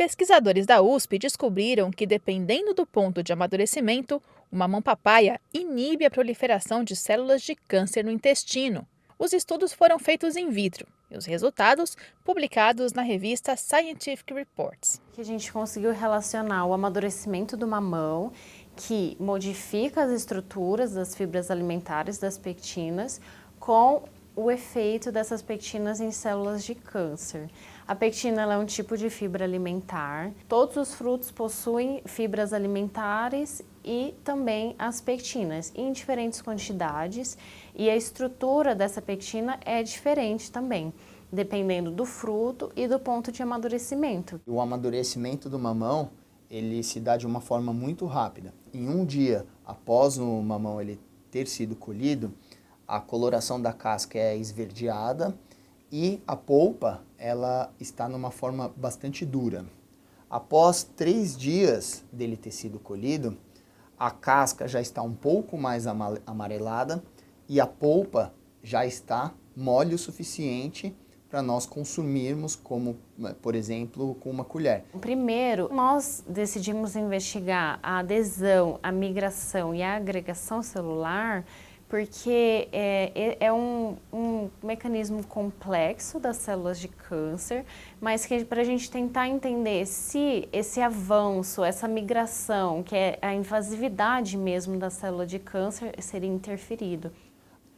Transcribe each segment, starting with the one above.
Pesquisadores da USP descobriram que, dependendo do ponto de amadurecimento, o mamão-papaya inibe a proliferação de células de câncer no intestino. Os estudos foram feitos in vitro e os resultados publicados na revista Scientific Reports. Que a gente conseguiu relacionar o amadurecimento do mamão, que modifica as estruturas das fibras alimentares das pectinas, com o efeito dessas pectinas em células de câncer. A pectina ela é um tipo de fibra alimentar. Todos os frutos possuem fibras alimentares e também as pectinas, em diferentes quantidades, e a estrutura dessa pectina é diferente também, dependendo do fruto e do ponto de amadurecimento. O amadurecimento do mamão, ele se dá de uma forma muito rápida. Em um dia após o mamão ele ter sido colhido, a coloração da casca é esverdeada e a polpa ela está numa forma bastante dura. Após 3 dias dele ter sido colhido, a casca já está um pouco mais amarelada e a polpa já está mole o suficiente para nós consumirmos, como, por exemplo, com uma colher. Primeiro, nós decidimos investigar a adesão, a migração e a agregação celular porque é um mecanismo complexo das células de câncer, mas que para a gente tentar entender se esse avanço, essa migração, que é a invasividade mesmo da célula de câncer, seria interferido.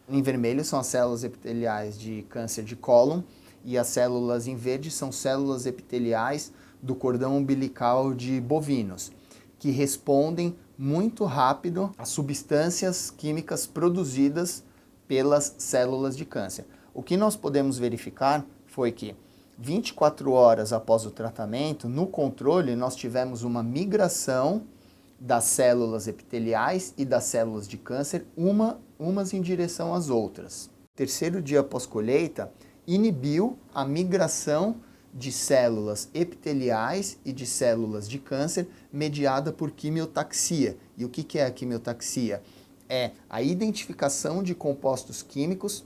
Em vermelho são as células epiteliais de câncer de cólon e as células em verde são células epiteliais do cordão umbilical de bovinos, que respondem muito rápido às substâncias químicas produzidas pelas células de câncer. O que nós podemos verificar foi que 24 horas após o tratamento, no controle, nós tivemos uma migração das células epiteliais e das células de câncer, umas em direção às outras. O terceiro dia após colheita inibiu a migração de células epiteliais e de células de câncer mediada por quimiotaxia. E o que é a quimiotaxia? É a identificação de compostos químicos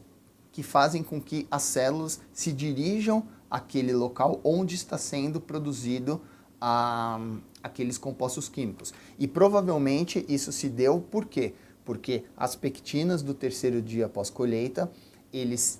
que fazem com que as células se dirijam àquele local onde está sendo produzido aqueles compostos químicos. E provavelmente isso se deu por quê? Porque as pectinas do terceiro dia após colheita,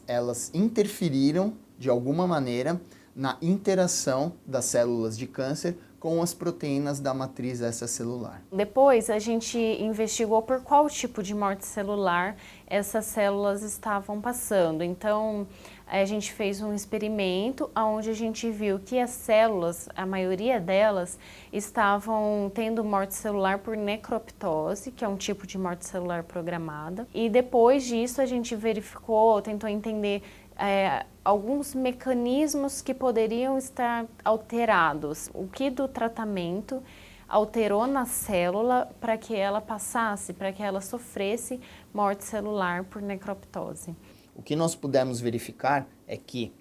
elas interferiram de alguma maneira na interação das células de câncer com as proteínas da matriz extracelular. Depois a gente investigou por qual tipo de morte celular essas células estavam passando. Então a gente fez um experimento onde a gente viu que as células, a maioria delas, estavam tendo morte celular por necroptose, que é um tipo de morte celular programada. E depois disso a gente verificou, tentou entender alguns mecanismos que poderiam estar alterados. O que do tratamento alterou na célula para que ela passasse, para que ela sofresse morte celular por necroptose. O que nós pudemos verificar é que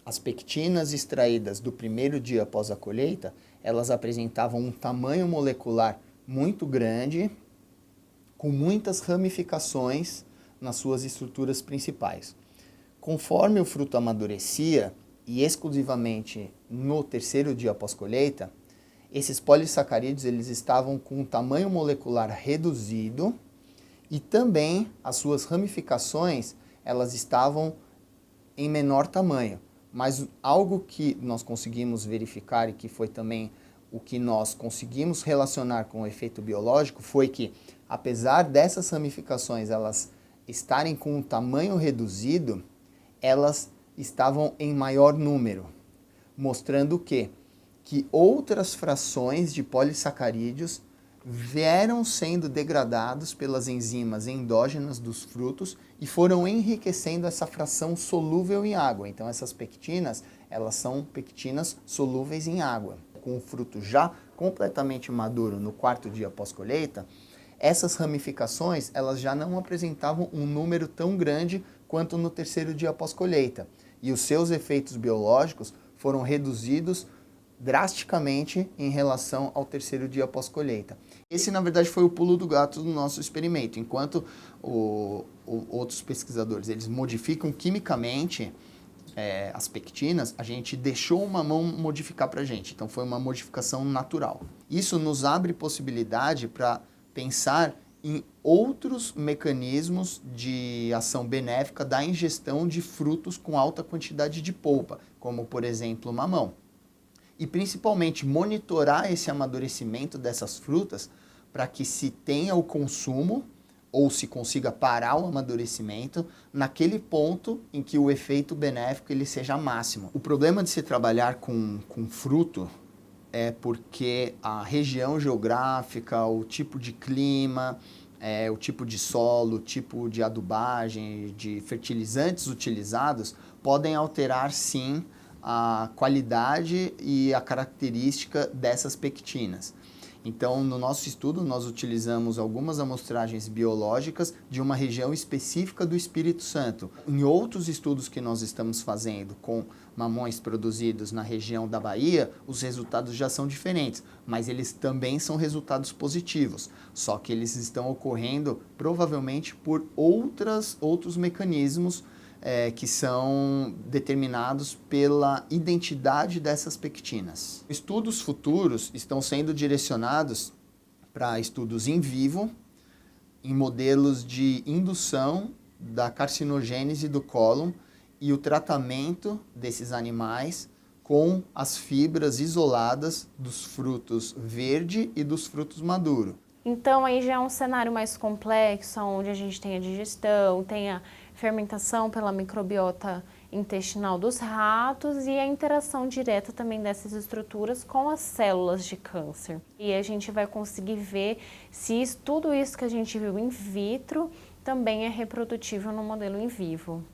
as pectinas extraídas do primeiro dia após a colheita, elas apresentavam um tamanho molecular muito grande, com muitas ramificações nas suas estruturas principais. Conforme o fruto amadurecia, e exclusivamente no terceiro dia após colheita, esses polissacarídeos eles estavam com um tamanho molecular reduzido e também as suas ramificações elas estavam em menor tamanho. Mas algo que nós conseguimos verificar e que foi também o que nós conseguimos relacionar com o efeito biológico foi que, apesar dessas ramificações elas estarem com um tamanho reduzido, elas estavam em maior número, mostrando que outras frações de polissacarídeos vieram sendo degradados pelas enzimas endógenas dos frutos e foram enriquecendo essa fração solúvel em água. Então essas pectinas, elas são pectinas solúveis em água. Com o fruto já completamente maduro no quarto dia após colheita, essas ramificações elas já não apresentavam um número tão grande quanto no terceiro dia após colheita. E os seus efeitos biológicos foram reduzidos drasticamente em relação ao terceiro dia após colheita. Esse, na verdade, foi o pulo do gato do nosso experimento. Enquanto outros pesquisadores eles modificam quimicamente as pectinas, a gente deixou o mamão modificar para a gente. Então, foi uma modificação natural. Isso nos abre possibilidade para pensar em outros mecanismos de ação benéfica da ingestão de frutos com alta quantidade de polpa, como, por exemplo, o mamão. E, principalmente, monitorar esse amadurecimento dessas frutas para que se tenha o consumo ou se consiga parar o amadurecimento naquele ponto em que o efeito benéfico ele seja máximo. O problema de se trabalhar com fruto é porque a região geográfica, o tipo de clima, o tipo de solo, o tipo de adubagem, de fertilizantes utilizados podem alterar sim a qualidade e a característica dessas pectinas. Então, no nosso estudo, nós utilizamos algumas amostragens biológicas de uma região específica do Espírito Santo. Em outros estudos que nós estamos fazendo com mamões produzidos na região da Bahia, os resultados já são diferentes, mas eles também são resultados positivos, só que eles estão ocorrendo provavelmente por outros mecanismos que são determinados pela identidade dessas pectinas. Estudos futuros estão sendo direcionados para estudos in vivo, em modelos de indução da carcinogênese do cólon e o tratamento desses animais com as fibras isoladas dos frutos verde e dos frutos maduro. Então aí já é um cenário mais complexo, onde a gente tem a digestão, tem a fermentação pela microbiota intestinal dos ratos e a interação direta também dessas estruturas com as células de câncer. E a gente vai conseguir ver se tudo isso que a gente viu in vitro também é reprodutível no modelo in vivo.